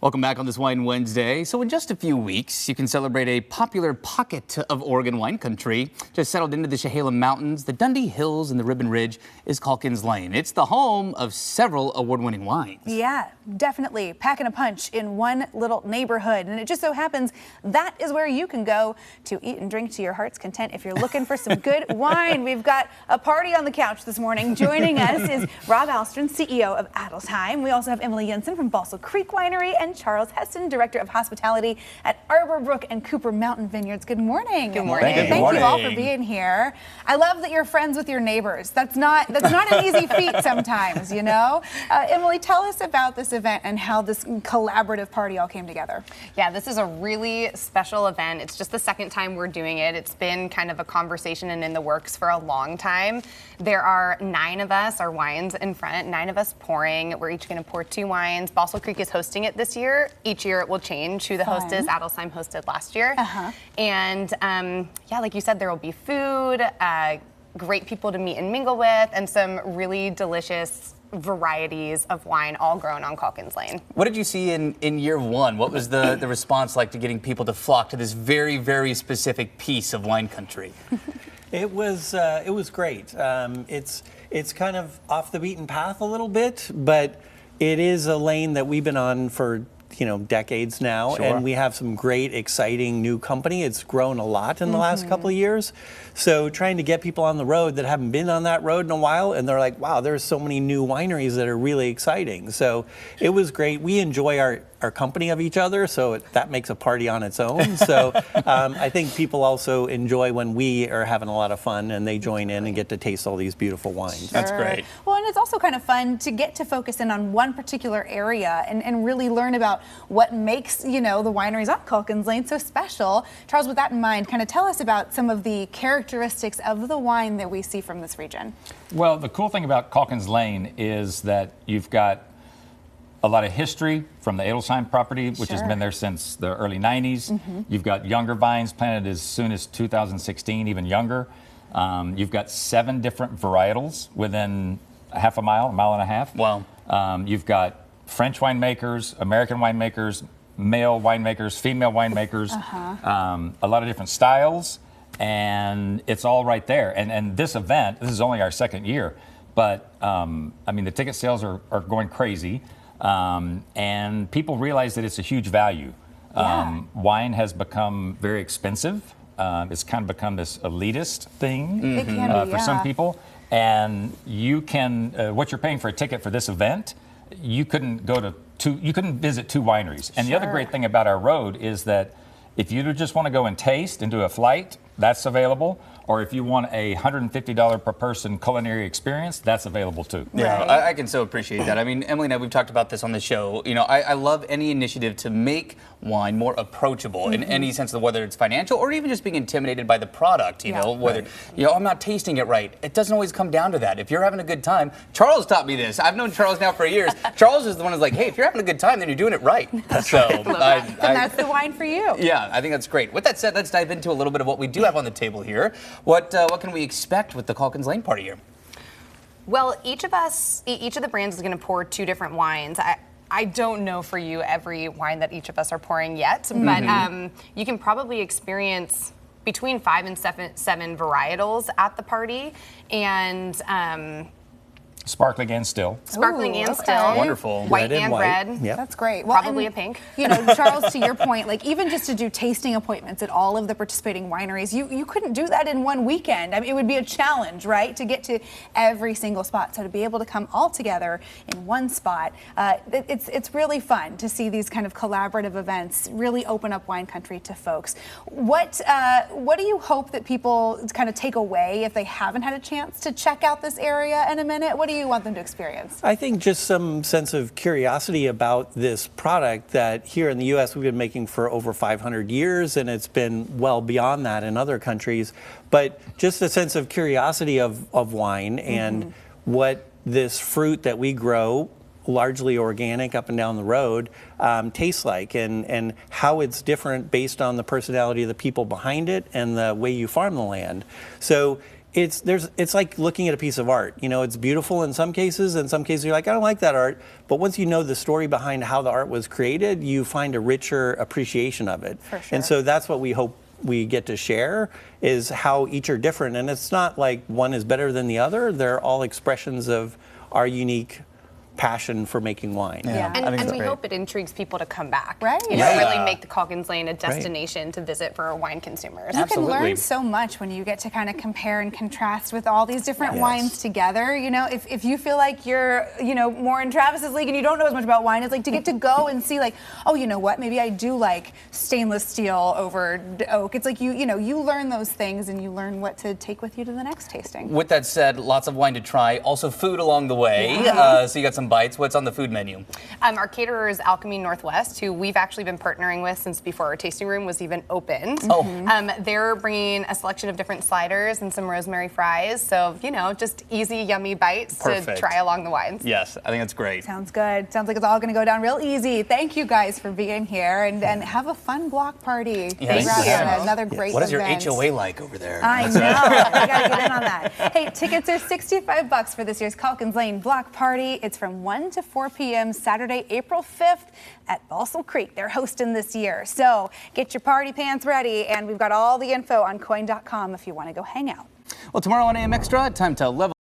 Welcome back on this Wine Wednesday. So in just a few weeks, you can celebrate a popular pocket of Oregon wine country. Just settled into the Chehalem Mountains, the Dundee Hills, and the Ribbon Ridge is Calkins Lane. It's the home of several award-winning wines. Yeah, definitely packing a punch in one little neighborhood. And it just so happens that is where you can go to eat and drink to your heart's content if you're looking for some good wine. We've got a party on the couch this morning. Joining us is Rob Alstron, CEO of Adelsheim. We also have Emily Jensen from Balsall Creek Winery and Charles Heston, Director of Hospitality at Arbor Brook and Cooper Mountain Vineyards. Good morning. Good morning. Thank you all for being here. I love that you're friends with your neighbors. That's not an easy feat sometimes, you know. Emily, tell us about this event and how this collaborative party all came together. Yeah, this is a really special event. It's just the second time we're doing it. It's been kind of a conversation and in the works for a long time. There are 9 of us, our wines in front, 9 of us pouring. We're each going to pour 2 wines. Balsall Creek is hosting it this year. Each year it will change who the host is. Adelsheim hosted last year. And yeah, like you said, there will be food, great people to meet and mingle with, and some really delicious varieties of wine all grown on Calkins Lane. What did you see in year one? What was the response like to getting people to flock to this very, very specific piece of wine country? It was great. It's kind of off the beaten path a little bit, but it is a lane that we've been on for decades now, and we have some great, exciting new company. It's grown a lot in the last couple of years. So trying to get people on the road that haven't been on that road in a while, and they're like, wow, there's so many new wineries that are really exciting. So it was great. We enjoy our company of each other, so that makes a party on its own. So I think people also enjoy when we are having a lot of fun and they join in and get to taste all these beautiful wines. That's great. Well, and it's also kind of fun to get to focus in on one particular area and really learn about what makes, the wineries on Calkins Lane so special. Charles, with that in mind, kind of tell us about some of the characteristics of the wine that we see from this region. Well, the cool thing about Calkins Lane is that you've got a lot of history from the Adelsheim property, which has been there since the early 90s. You've got younger vines planted as soon as 2016, even younger. You've got 7 different varietals within a mile and a half. Wow. You've got French winemakers, American winemakers, male winemakers, female winemakers, a lot of different styles, and it's all right there. And this event, this is only our second year, but I mean, the ticket sales are going crazy. And people realize that it's a huge value. Wine has become very expensive. It's kind of become this elitist thing It can be, for some people. And you can, what you're paying for a ticket for this event, you couldn't you couldn't visit 2 wineries. And the other great thing about our road is that if you just want to go and taste and do a flight, that's available. Or if you want a $150 per person culinary experience, that's available too. Yeah, I can so appreciate that. I mean, Emily and I, we've talked about this on the show. I love any initiative to make wine more approachable in any sense of whether it's financial or even just being intimidated by the product, whether, I'm not tasting it right. It doesn't always come down to that. If you're having a good time, Charles taught me this. I've known Charles now for years. Charles is the one who's like, hey, if you're having a good time, then you're doing it right. So and that's the wine for you. Yeah, I think that's great. With that said, let's dive into a little bit of what we do have on the table here. What can we expect with the Calkins Lane party here? Well, each of the brands is going to pour 2 different wines. I don't know for you every wine that each of us are pouring yet, but you can probably experience between 5 and 7 varietals at the party, and Sparkling and still. Sparkling and still. Wonderful. White and red. Yep. That's great. Well, Probably a pink. Charles, to your point, like even just to do tasting appointments at all of the participating wineries, you couldn't do that in one weekend. I mean, it would be a challenge, right, to get to every single spot. So to be able to come all together in one spot, it's really fun to see these kind of collaborative events really open up wine country to folks. What do you hope that people kind of take away if they haven't had a chance to check out this area in a minute? What do you want them to experience? I think just some sense of curiosity about this product that here in the U.S. we've been making for over 500 years, and it's been well beyond that in other countries. But just a sense of curiosity of wine and what this fruit that we grow, largely organic up and down the road, tastes like, and how it's different based on the personality of the people behind it and the way you farm the land. So it's like looking at a piece of art. You know, it's beautiful in some cases. In some cases, you're like, I don't like that art. But once you know the story behind how the art was created, you find a richer appreciation of it. For sure. And so that's what we hope we get to share, is how each are different. And it's not like one is better than the other. They're all expressions of our unique passion for making wine. Yeah. And we hope it intrigues people to come back. Right. You know, Yeah. really make the Calkins Lane a destination to visit for wine consumers. You can Absolutely. learn so much when you get to kind of compare and contrast with all these different Yes. wines together. You know, if you feel like you're, you know, more in Travis's league and you don't know as much about wine, it's like to get to go and see like, oh, you know what, maybe I do like stainless steel over oak. It's like you know, you learn those things and you learn what to take with you to the next tasting. With that said, lots of wine to try. Also food along the way. So you got some bites. What's on the food menu? Our caterer is Alchemy Northwest, who we've actually been partnering with since before our tasting room was even opened. They're bringing a selection of different sliders and some rosemary fries. So, you know, just easy, yummy bites Perfect. to try along the wines. Yes, I think that's great. Sounds good. Sounds like it's all going to go down real easy. Thank you guys for being here and have a fun block party. Thanks Congrats for on having us. another great What is your event. HOA like over there? I know. We got to get in on that. Hey, tickets are $65 for this year's Calkins Lane Block Party. It's from 1 to 4 p.m. Saturday, April 5th at Balsam Creek. They're hosting this year. So get your party pants ready, and we've got all the info on coin.com if you want to go hang out. Well, tomorrow on AM Extra, time to level